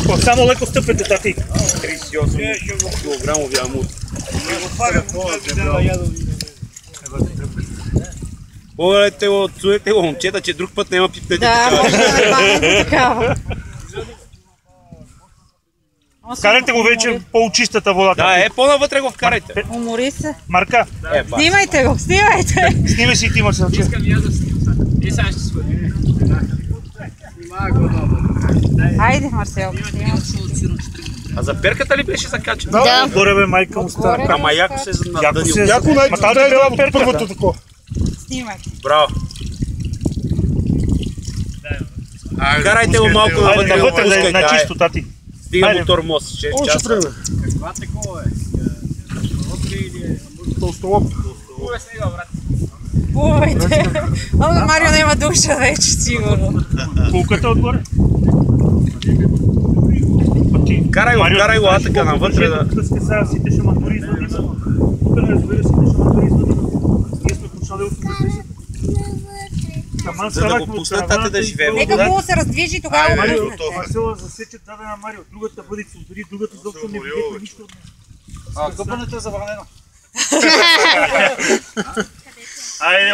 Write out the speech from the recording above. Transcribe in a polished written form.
малко, само леко стъпете, тати. 38 кг ямут. Погледайте го, чуете го, момчета, че друг път няма пипнете такава. Карайте го вече по-очистата водата. Да, по-навътре го вкарайте. Умори се. Марка. Снимайте го, снимайте. Снимай си и ти, Марсел. Искам и аз да снимам. Сега ще свали. Хайде, Марсел. А за перката ли беше закачен? Да. Горе бе, майка му стара. Ама яко се надънил. Яко най-добре първото такова. Снимайте. Браво. Карайте го малко навътре, на чисто, тати. Стига му тормоз, 6 часа. Каква такова е? Толстолоп. Хубаве снига, брат. Плувайте. Ама Марио няма душа вече, сигурно. Пулката отгоре. Карай го, атака навътре да... Тук сега сите шамантури изводима. Тук не разбира сите шамантури изводима. Ние сме почнали 80. За да го пуснат, да живее. Нека му се раздвижи, тогава го пуснете. Марсела засече дадена Марио. Другата бъдица, дори другата изобщо не видите нищо от нея. Къпането е забранено. Айде,